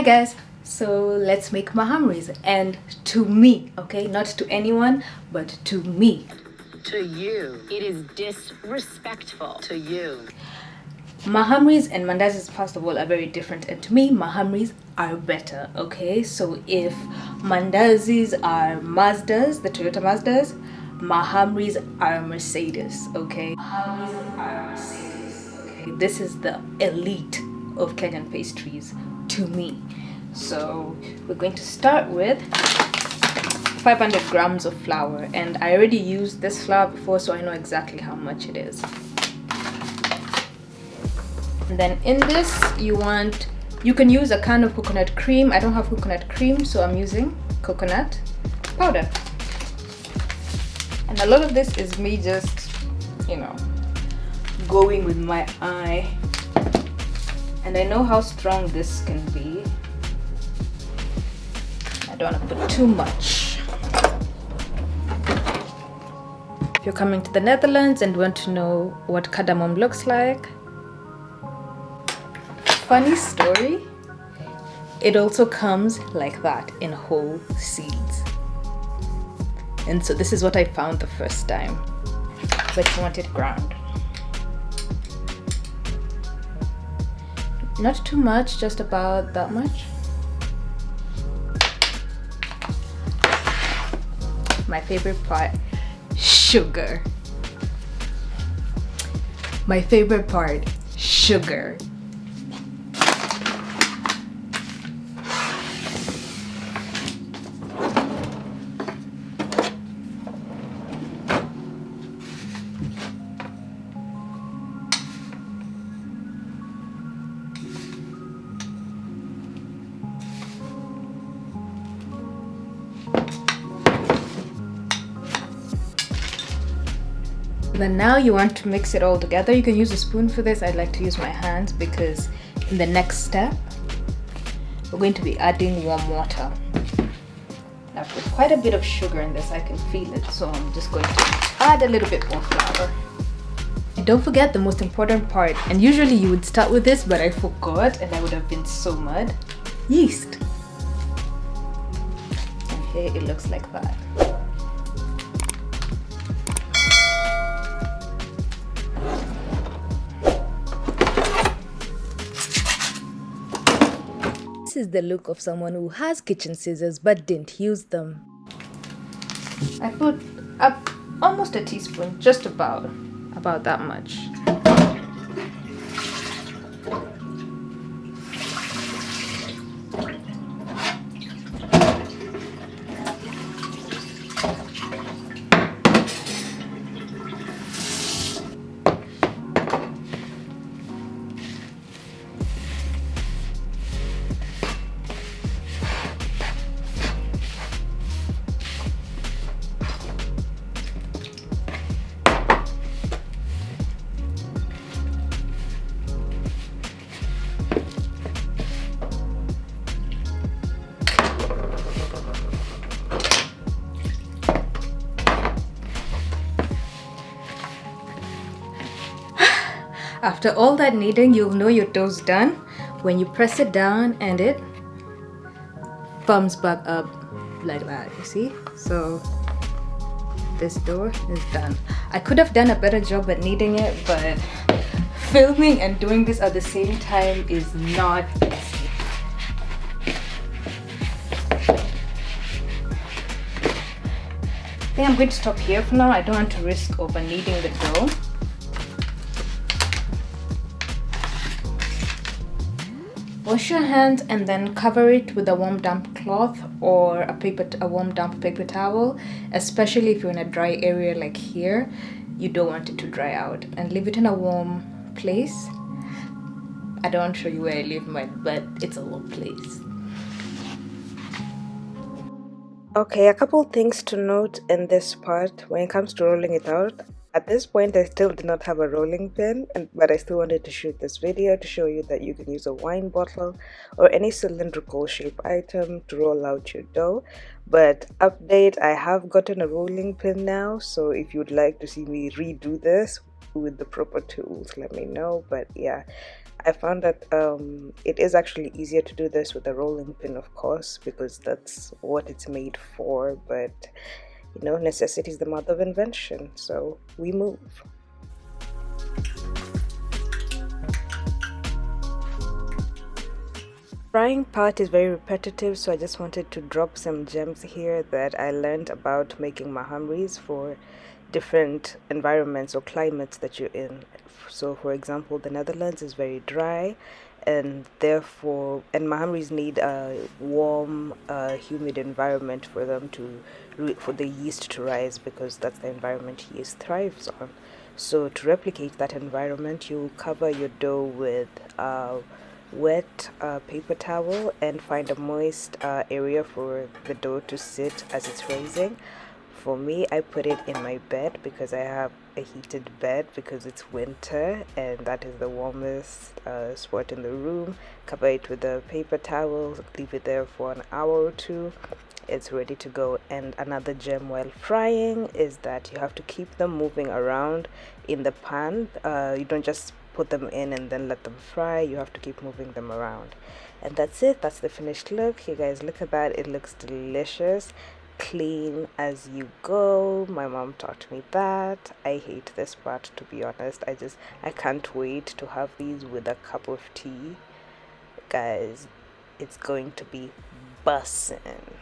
guys, so let's make mahamris, and to me, okay, not to anyone but to me. To you, it is disrespectful to you. Mahamris and mandazis, first of all, are very different, and to me mahamris are better. Okay, so if mandazis are Mazdas, the Toyota Mazdas, mahamris are Mercedes. Okay, mahamris are Mercedes. Okay, this is the elite of Kenyan pastries to me. So we're going to start with 500 grams of flour, and I already used this flour before, so I know exactly how much it is. And then in this you can use a can of coconut cream. I don't have coconut cream, so I'm using coconut powder. And a lot of this is me just, going with my eye. And I know how strong this can be. I don't want to put too much. If you're coming to the Netherlands and want to know what cardamom looks like, funny story, it also comes like that in whole seeds. And so this is what I found the first time, but you want it ground. Not too much, just about that much. My favorite part, sugar. My favorite part, sugar. Then now you want to mix it all together. You can use a spoon for this. I like to use my hands because in the next step we're going to be adding warm water. I've put quite a bit of sugar in this, I can feel it, so I'm just going to add a little bit more flour. And don't forget the most important part, and usually you would start with this, but I forgot and I would have been so mad. Yeast. And here it looks like that. This is the look of someone who has kitchen scissors but didn't use them. I put up almost a teaspoon, just about that much. After all that kneading, you'll know your dough's done when you press it down and it thumbs back up like that, you see? So this dough is done. I could have done a better job at kneading it, but filming and doing this at the same time is not easy. I think I'm going to stop here for now. I don't want to risk over kneading the dough. Wash your hands and then cover it with a warm damp cloth or a warm damp paper towel, especially if you're in a dry area like here. You don't want it to dry out, and leave it in a warm place. I don't want to show you where I live, but it's a warm place. Okay, a couple things to note in this part when it comes to rolling it out. At this point, I still did not have a rolling pin, but I still wanted to shoot this video to show you that you can use a wine bottle or any cylindrical shape item to roll out your dough. But update, I have gotten a rolling pin now, so if you'd like to see me redo this with the proper tools, let me know. But yeah, I found that it is actually easier to do this with a rolling pin, of course, because that's what it's made for. But necessity is the mother of invention, so we move. Frying part is very repetitive, so I just wanted to drop some gems here that I learned about making mahamris for different environments or climates that you're in. So, for example, the Netherlands is very dry, and therefore, and mahamris need a warm, humid environment for them to, for the yeast to rise, because that's the environment yeast thrives on. So, to replicate that environment, you cover your dough with wet paper towel and find a moist area for the dough to sit as it's rising. For me, I put it in my bed because I have a heated bed because it's winter and that is the warmest spot in the room. Cover it with a paper towel, leave it there for an hour or two. It's ready to go. And another gem while frying is that you have to keep them moving around in the pan. You don't just put them in and then let them fry. You have to keep moving them around. And that's it. That's the finished look. You guys look at that. It looks delicious. Clean as you go. My mom taught me that. I hate this part, to be honest. I can't wait to have these with a cup of tea. Guys, it's going to be bussin'.